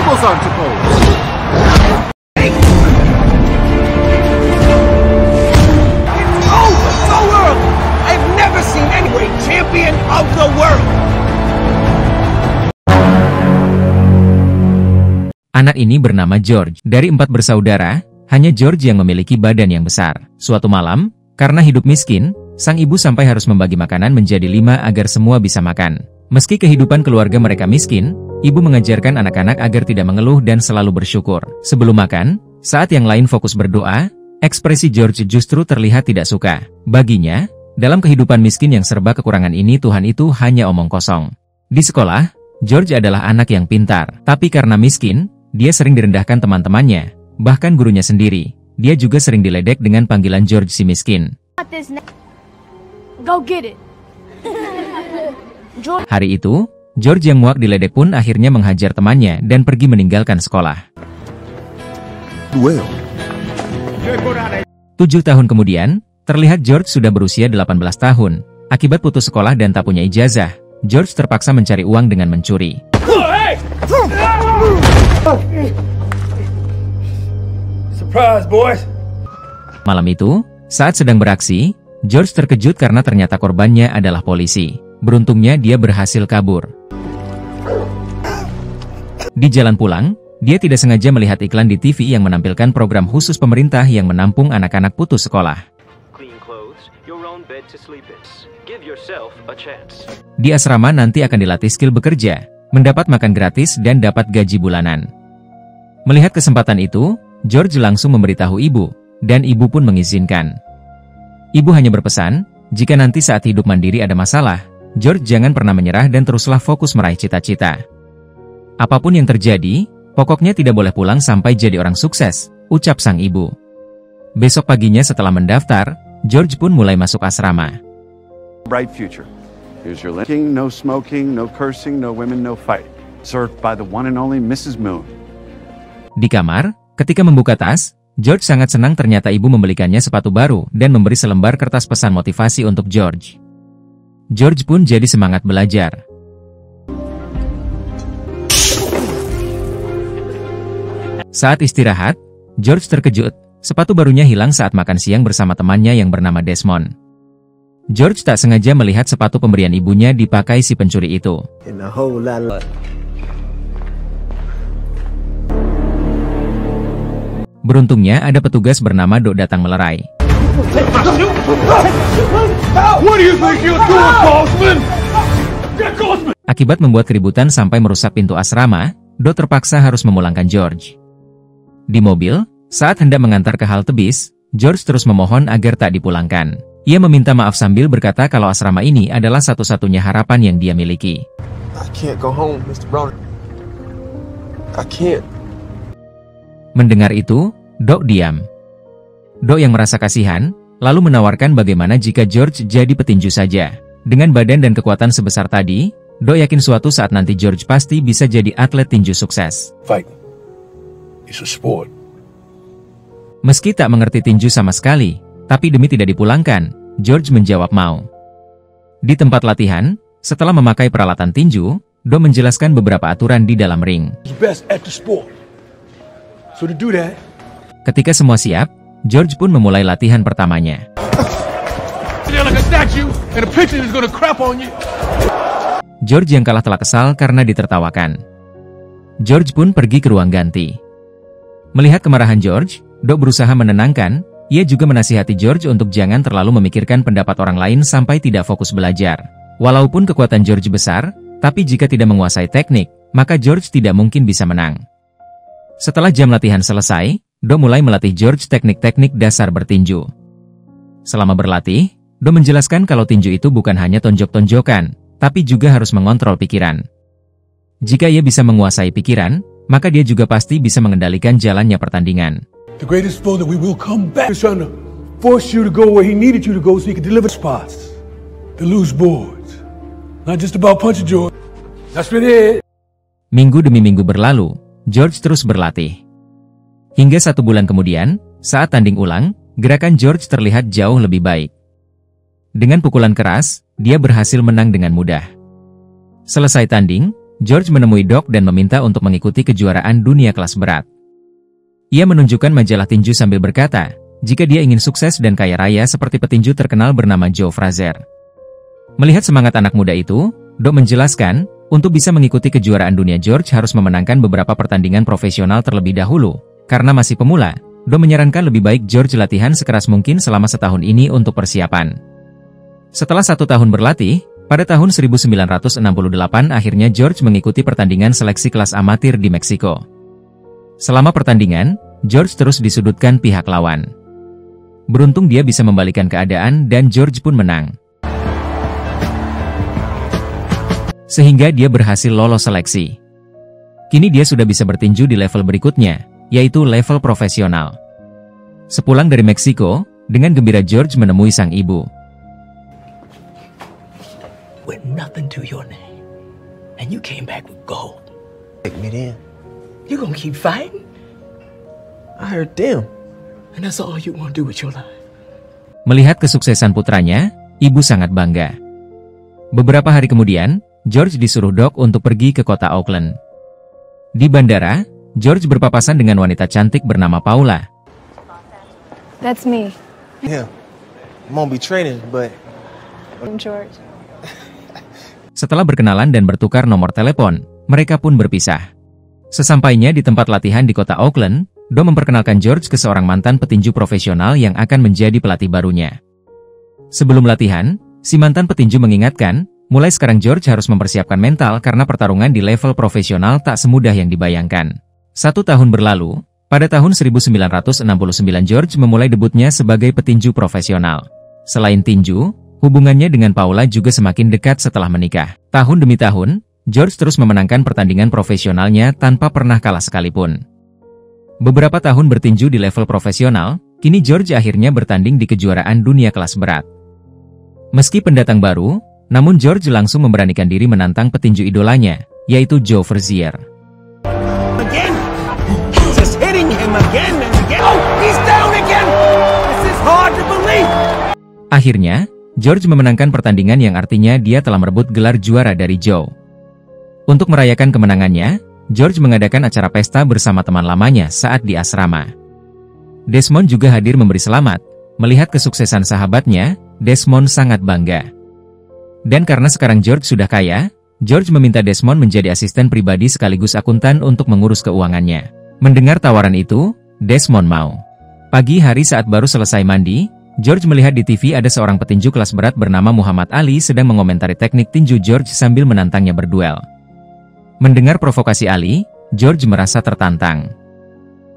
tables aren't supposed. Oh, so early! I've never seen anybody champion of the world! Anak ini bernama George. Dari 4 bersaudara, hanya George yang memiliki badan yang besar. Suatu malam, karena hidup miskin, sang ibu sampai harus membagi makanan menjadi 5 agar semua bisa makan. Meski kehidupan keluarga mereka miskin, ibu mengajarkan anak-anak agar tidak mengeluh dan selalu bersyukur. Sebelum makan, saat yang lain fokus berdoa, ekspresi George justru terlihat tidak suka. Baginya, dalam kehidupan miskin yang serba kekurangan ini Tuhan itu hanya omong kosong. Di sekolah, George adalah anak yang pintar, tapi karena miskin, dia sering direndahkan teman-temannya, bahkan gurunya sendiri. Dia juga sering diledek dengan panggilan George si miskin. Go get it. Hari itu, George yang muak diledek pun akhirnya menghajar temannya dan pergi meninggalkan sekolah. 7 tahun kemudian, terlihat George sudah berusia 18 tahun. Akibat putus sekolah dan tak punya ijazah, George terpaksa mencari uang dengan mencuri. Surprise, boys! Malam itu, saat sedang beraksi, George terkejut karena ternyata korbannya adalah polisi. Beruntungnya dia berhasil kabur. Di jalan pulang, dia tidak sengaja melihat iklan di TV yang menampilkan program khusus pemerintah yang menampung anak-anak putus sekolah. Di asrama nanti akan dilatih skill bekerja, mendapat makan gratis dan dapat gaji bulanan. Melihat kesempatan itu, George langsung memberitahu ibu, dan ibu pun mengizinkan. Ibu hanya berpesan, jika nanti saat hidup mandiri ada masalah, George jangan pernah menyerah dan teruslah fokus meraih cita-cita. Apapun yang terjadi, pokoknya tidak boleh pulang sampai jadi orang sukses, ucap sang ibu. Besok paginya setelah mendaftar, George pun mulai masuk asrama. Bright future. Here's your linking, no smoking, no cursing, no women, no fighting. Served by the one and only Mrs. Moon. Di kamar, ketika membuka tas, George sangat senang ternyata ibu membelikannya sepatu baru dan memberi selembar kertas pesan motivasi untuk George. George pun jadi semangat belajar. Saat istirahat, George terkejut, sepatu barunya hilang saat makan siang bersama temannya yang bernama Desmond. George tak sengaja melihat sepatu pemberian ibunya dipakai si pencuri itu. Beruntungnya ada petugas bernama Dok datang melerai. Akibat membuat keributan sampai merusak pintu asrama, Dok terpaksa harus memulangkan George. Di mobil, saat hendak mengantar ke halte bis, George terus memohon agar tak dipulangkan. Ia meminta maaf sambil berkata kalau asrama ini adalah satu-satunya harapan yang dia miliki. I can't go home, Mr. Brown. I can't. Mendengar itu, Dok diam. Dok yang merasa kasihan, lalu menawarkan bagaimana jika George jadi petinju saja. Dengan badan dan kekuatan sebesar tadi, Dok yakin suatu saat nanti George pasti bisa jadi atlet tinju sukses. Fight. It's a sport. Meski tak mengerti tinju sama sekali, tapi demi tidak dipulangkan, George menjawab mau. Di tempat latihan, setelah memakai peralatan tinju, Dok menjelaskan beberapa aturan di dalam ring. Ketika semua siap, George pun memulai latihan pertamanya. George yang kalah telah kesal karena ditertawakan. George pun pergi ke ruang ganti. Melihat kemarahan George, Dok berusaha menenangkan. Ia juga menasihati George untuk jangan terlalu memikirkan pendapat orang lain sampai tidak fokus belajar. Walaupun kekuatan George besar, tapi jika tidak menguasai teknik, maka George tidak mungkin bisa menang. Setelah jam latihan selesai, Dok mulai melatih George teknik-teknik dasar bertinju. Selama berlatih, Dok menjelaskan kalau tinju itu bukan hanya tonjok-tonjokan, tapi juga harus mengontrol pikiran. Jika ia bisa menguasai pikiran, maka dia juga pasti bisa mengendalikan jalannya pertandingan. The greatest foe that we will come back is trying to force you to go where he needed you to go so he could deliver spots. The loose boards. Not just about punching George. That's been it. Minggu demi minggu berlalu, George terus berlatih. Hingga 1 bulan kemudian, saat tanding ulang, gerakan George terlihat jauh lebih baik. Dengan pukulan keras, dia berhasil menang dengan mudah. Selesai tanding, George menemui Doc dan meminta untuk mengikuti kejuaraan dunia kelas berat. Ia menunjukkan majalah tinju sambil berkata, jika dia ingin sukses dan kaya raya seperti petinju terkenal bernama Joe Frazier. Melihat semangat anak muda itu, Doc menjelaskan, untuk bisa mengikuti kejuaraan dunia George harus memenangkan beberapa pertandingan profesional terlebih dahulu. Karena masih pemula, Doc menyarankan lebih baik George latihan sekeras mungkin selama setahun ini untuk persiapan. Setelah 1 tahun berlatih, pada tahun 1968 akhirnya George mengikuti pertandingan seleksi kelas amatir di Meksiko. Selama pertandingan, George terus disudutkan pihak lawan. Beruntung dia bisa membalikan keadaan dan George pun menang. Sehingga dia berhasil lolos seleksi. Kini dia sudah bisa bertinju di level berikutnya, yaitu level profesional. Sepulang dari Meksiko, dengan gembira George menemui sang ibu. With nothing to your name, and you came back with gold. Take me then. You gonna keep fighting? I heard them. And that's all you wanna do with your life? Melihat kesuksesan putranya, ibu sangat bangga. Beberapa hari kemudian, George disuruh Doc untuk pergi ke kota Auckland. Di bandara, George berpapasan dengan wanita cantik bernama Paula. That's me. Yeah. I'm gonna be training, but I'm George. Setelah berkenalan dan bertukar nomor telepon, mereka pun berpisah. Sesampainya di tempat latihan di kota Auckland, Doc memperkenalkan George ke seorang mantan petinju profesional yang akan menjadi pelatih barunya. Sebelum latihan, si mantan petinju mengingatkan, mulai sekarang George harus mempersiapkan mental karena pertarungan di level profesional tak semudah yang dibayangkan. 1 tahun berlalu, pada tahun 1969 George memulai debutnya sebagai petinju profesional. Selain tinju, hubungannya dengan Paula juga semakin dekat setelah menikah. Tahun demi tahun, George terus memenangkan pertandingan profesionalnya tanpa pernah kalah sekalipun. Beberapa tahun bertinju di level profesional, kini George akhirnya bertanding di kejuaraan dunia kelas berat. Meski pendatang baru, namun George langsung memberanikan diri menantang petinju idolanya, yaitu Joe Frazier. Again? He's just hitting him again and again. Oh, he's down again! This is hard to believe! Akhirnya, George memenangkan pertandingan yang artinya dia telah merebut gelar juara dari Joe. Untuk merayakan kemenangannya, George mengadakan acara pesta bersama teman lamanya saat di asrama. Desmond juga hadir memberi selamat. Melihat kesuksesan sahabatnya, Desmond sangat bangga. Dan karena sekarang George sudah kaya, George meminta Desmond menjadi asisten pribadi sekaligus akuntan untuk mengurus keuangannya. Mendengar tawaran itu, Desmond mau. Pagi hari saat baru selesai mandi, George melihat di TV ada seorang petinju kelas berat bernama Muhammad Ali sedang mengomentari teknik tinju George sambil menantangnya berduel. Mendengar provokasi Ali, George merasa tertantang.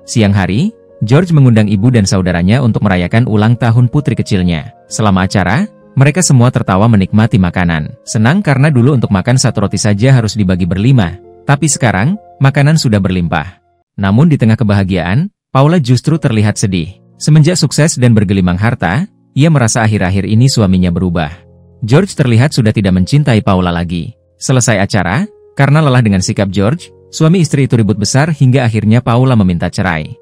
Siang hari, George mengundang ibu dan saudaranya untuk merayakan ulang tahun putri kecilnya. Selama acara, mereka semua tertawa menikmati makanan. Senang karena dulu untuk makan 1 roti saja harus dibagi berlima, tapi sekarang, makanan sudah berlimpah. Namun di tengah kebahagiaan, Paula justru terlihat sedih. Semenjak sukses dan bergelimang harta, ia merasa akhir-akhir ini suaminya berubah. George terlihat sudah tidak mencintai Paula lagi. Selesai acara, karena lelah dengan sikap George, suami istri itu ribut besar hingga akhirnya Paula meminta cerai.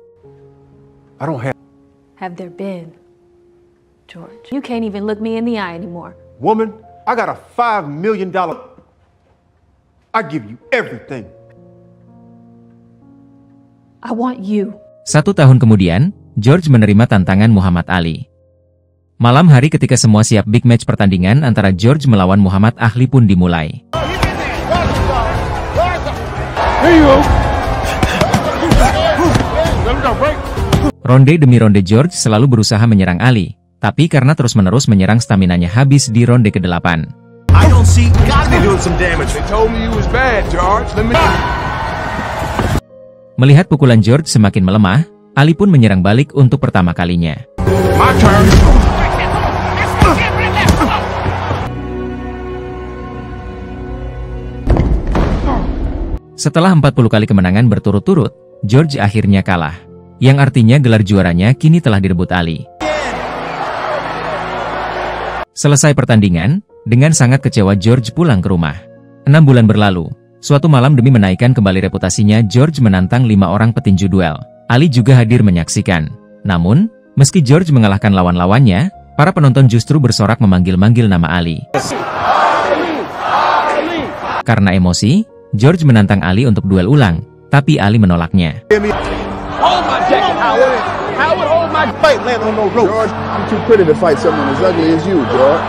Have there been? George, you can't even look me in the eye anymore. Woman, I got a $5 million. I give you everything. I want you. 1 tahun kemudian, George menerima tantangan Muhammad Ali. Malam hari ketika semua siap big match pertandingan antara George melawan Muhammad Ali pun dimulai. Ronde demi ronde George selalu berusaha menyerang Ali, tapi karena terus-menerus menyerang staminanya habis di ronde ke-8. I don't see. Gotta be doing some damage. They told me you was bad, George. Let me. Melihat pukulan George semakin melemah, Ali pun menyerang balik untuk pertama kalinya. My turn. Setelah 40 kali kemenangan berturut-turut, George akhirnya kalah. Yang artinya gelar juaranya kini telah direbut Ali. Selesai pertandingan, dengan sangat kecewa George pulang ke rumah. 6 bulan berlalu, suatu malam demi menaikkan kembali reputasinya George menantang 5 orang petinju duel. Ali juga hadir menyaksikan. Namun, meski George mengalahkan lawan-lawannya, para penonton justru bersorak memanggil-manggil nama Ali. Karena emosi, George menantang Ali untuk duel ulang, tapi Ali menolaknya. Hold my jacket, Howard. Howard, hold my fight, land on no rope. George, you're too pretty to fight someone as ugly as you, George.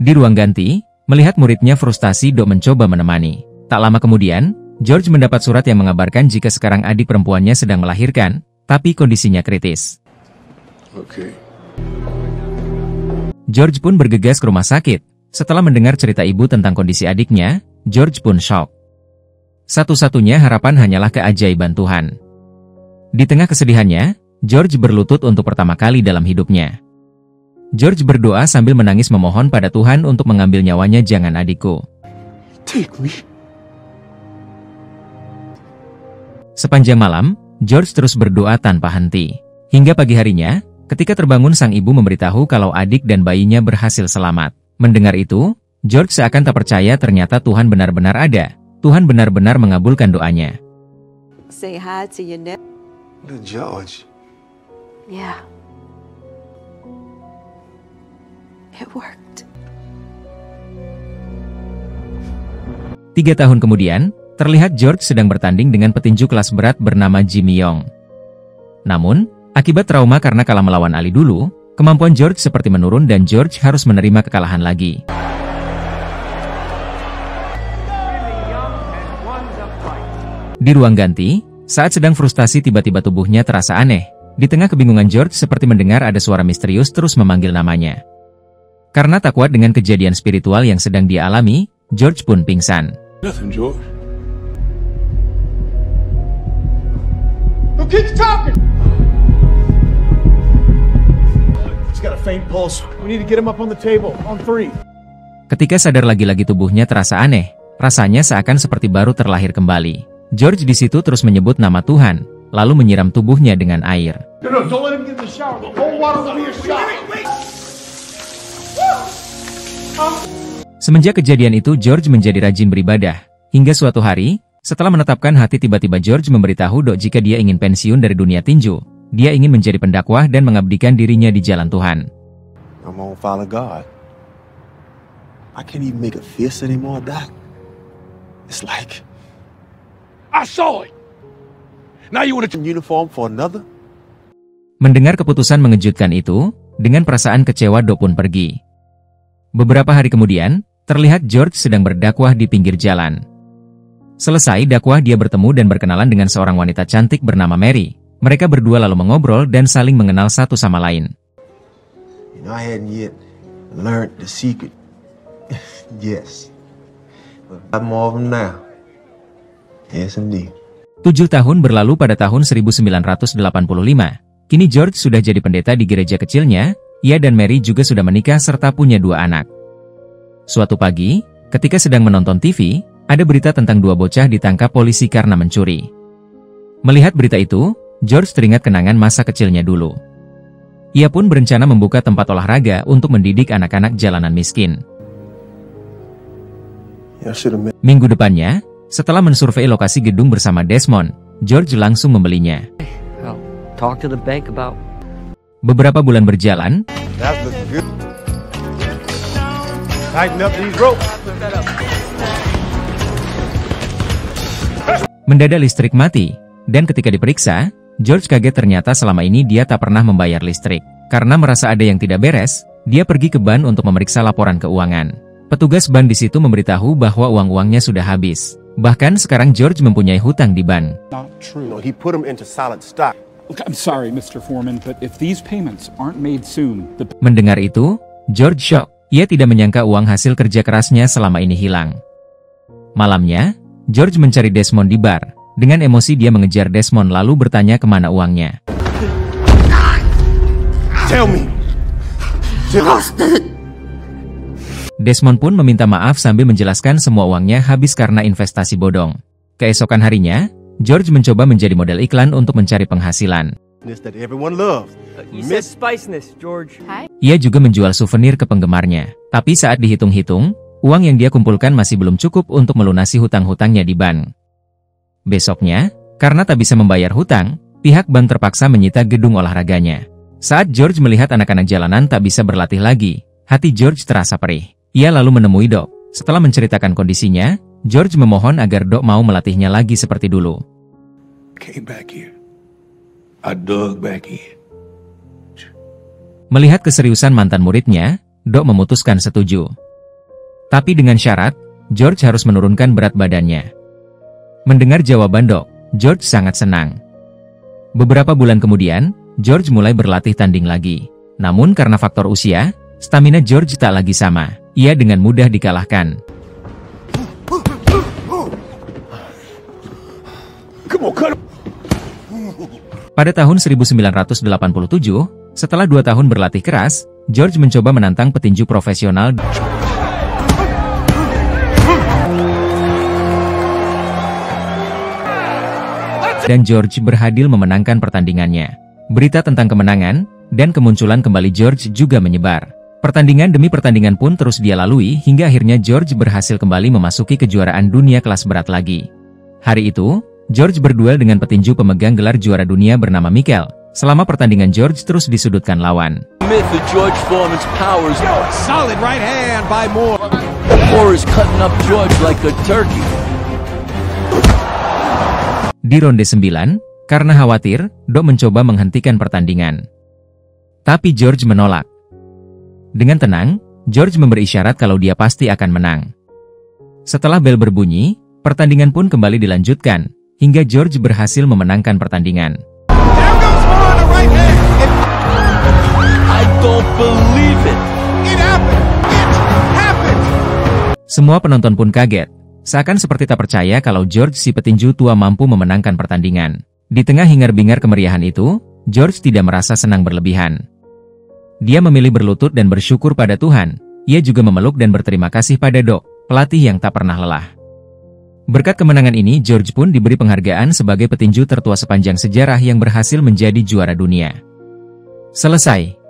Di ruang ganti, melihat muridnya frustasi, Doc mencoba menemani. Tak lama kemudian, George mendapat surat yang mengabarkan jika sekarang adik perempuannya sedang melahirkan, tapi kondisinya kritis. Okay. George pun bergegas ke rumah sakit. Setelah mendengar cerita ibu tentang kondisi adiknya, George pun shock. Satu-satunya harapan hanyalah keajaiban Tuhan. Di tengah kesedihannya, George berlutut untuk pertama kali dalam hidupnya. George berdoa sambil menangis memohon pada Tuhan untuk mengambil nyawanya. Jangan adikku. Take me. Sepanjang malam, George terus berdoa tanpa henti. Hingga pagi harinya, ketika terbangun sang ibu memberitahu kalau adik dan bayinya berhasil selamat. Mendengar itu, George seakan tak percaya ternyata Tuhan benar-benar ada. Tuhan benar-benar mengabulkan doanya. Say hi to your nephew. The George. Yeah. It worked. 3 tahun kemudian, terlihat George sedang bertanding dengan petinju kelas berat bernama Jimmy Young. Namun, akibat trauma karena kalah melawan Ali dulu, kemampuan George seperti menurun dan George harus menerima kekalahan lagi. Di ruang ganti, saat sedang frustasi tiba-tiba tubuhnya terasa aneh. Di tengah kebingungan George seperti mendengar ada suara misterius terus memanggil namanya. Karena tak kuat dengan kejadian spiritual yang sedang dia alami, George pun pingsan. Nothing, George. Who keeps talking? He's got a faint pulse. We need to get him up on the table. On 3. Ketika sadar lagi-lagi tubuhnya terasa aneh, rasanya seakan seperti baru terlahir kembali. George di situ terus menyebut nama Tuhan, lalu menyiram tubuhnya dengan air. No, don't let him get in the shower. The whole water will be a shower. Semenjak kejadian itu George menjadi rajin beribadah. Hingga suatu hari, setelah menetapkan hati tiba-tiba George memberitahu Doc jika dia ingin pensiun dari dunia tinju. Dia ingin menjadi pendakwah dan mengabdikan dirinya di jalan Tuhan. I'm gonna follow God. I can't even make a fist anymore, Doc. It's like I saw it. Now you want to uniform for another? Mendengar keputusan mengejutkan itu, dengan perasaan kecewa Doc pun pergi. Beberapa hari kemudian, terlihat George sedang berdakwah di pinggir jalan. Selesai dakwah dia bertemu dan berkenalan dengan seorang wanita cantik bernama Mary. Mereka berdua lalu mengobrol dan saling mengenal satu sama lain. You know, I hadn't yet learned the secret. Yes. But I'm more of them now. Yes, indeed. 7 tahun berlalu pada tahun 1985. Kini George sudah jadi pendeta di gereja kecilnya. Ia dan Mary juga sudah menikah serta punya 2 anak. Suatu pagi, ketika sedang menonton TV, ada berita tentang 2 bocah ditangkap polisi karena mencuri. Melihat berita itu, George teringat kenangan masa kecilnya dulu. Ia pun berencana membuka tempat olahraga untuk mendidik anak-anak jalanan miskin. Minggu depannya, setelah mensurvei lokasi gedung bersama Desmond, George langsung membelinya. Talk to the bank about. Beberapa bulan berjalan, mendadak listrik mati, dan ketika diperiksa, George kaget ternyata selama ini dia tak pernah membayar listrik. Karena merasa ada yang tidak beres, dia pergi ke bank untuk memeriksa laporan keuangan. Petugas bank di situ memberitahu bahwa uang-uangnya sudah habis. Bahkan sekarang George mempunyai hutang di bank. Not true. No, he put them into solid stock. Look, I'm sorry, Mr. Foreman, but if these payments aren't made soon, Mendengar itu, George shock. Ia tidak menyangka uang hasil kerja kerasnya selama ini hilang. Malamnya, George mencari Desmond di bar. Dengan emosi dia mengejar Desmond lalu bertanya kemana uangnya. Tell me. Desmond pun meminta maaf sambil menjelaskan semua uangnya habis karena investasi bodong. Keesokan harinya, George mencoba menjadi model iklan untuk mencari penghasilan. Ia juga menjual souvenir ke penggemarnya. Tapi saat dihitung-hitung, uang yang dia kumpulkan masih belum cukup untuk melunasi hutang-hutangnya di bank. Besoknya, karena tak bisa membayar hutang, pihak bank terpaksa menyita gedung olahraganya. Saat George melihat anak-anak jalanan tak bisa berlatih lagi, hati George terasa perih. Ia lalu menemui Doc. Setelah menceritakan kondisinya, George memohon agar Doc mau melatihnya lagi seperti dulu. Came back here. I dug back in. Melihat keseriusan mantan muridnya, Doc memutuskan setuju. Tapi dengan syarat, George harus menurunkan berat badannya. Mendengar jawaban Doc, George sangat senang. Beberapa bulan kemudian, George mulai berlatih tanding lagi. Namun karena faktor usia, stamina George tak lagi sama. Ia dengan mudah dikalahkan. Pada tahun 1987, setelah 2 tahun berlatih keras, George mencoba menantang petinju profesional dan George berhasil memenangkan pertandingannya. Berita tentang kemenangan dan kemunculan kembali George juga menyebar. Pertandingan demi pertandingan pun terus dia lalui hingga akhirnya George berhasil kembali memasuki kejuaraan dunia kelas berat lagi. Hari itu, George berduel dengan petinju pemegang gelar juara dunia bernama Michael. Selama pertandingan George terus disudutkan lawan. George Foreman's powers. Solid right hand by Moore. Moore is cutting up George like a turkey. Di ronde 9, karena khawatir, Doc mencoba menghentikan pertandingan. Tapi George menolak. Dengan tenang, George memberi isyarat kalau dia pasti akan menang. Setelah bel berbunyi, pertandingan pun kembali dilanjutkan, hingga George berhasil memenangkan pertandingan. I don't believe it. It happened. It happened. Semua penonton pun kaget, seakan seperti tak percaya kalau George si petinju tua mampu memenangkan pertandingan. Di tengah hingar-bingar kemeriahan itu, George tidak merasa senang berlebihan. Dia memilih berlutut dan bersyukur pada Tuhan. Ia juga memeluk dan berterima kasih pada Doc, pelatih yang tak pernah lelah. Berkat kemenangan ini, George pun diberi penghargaan sebagai petinju tertua sepanjang sejarah yang berhasil menjadi juara dunia. Selesai.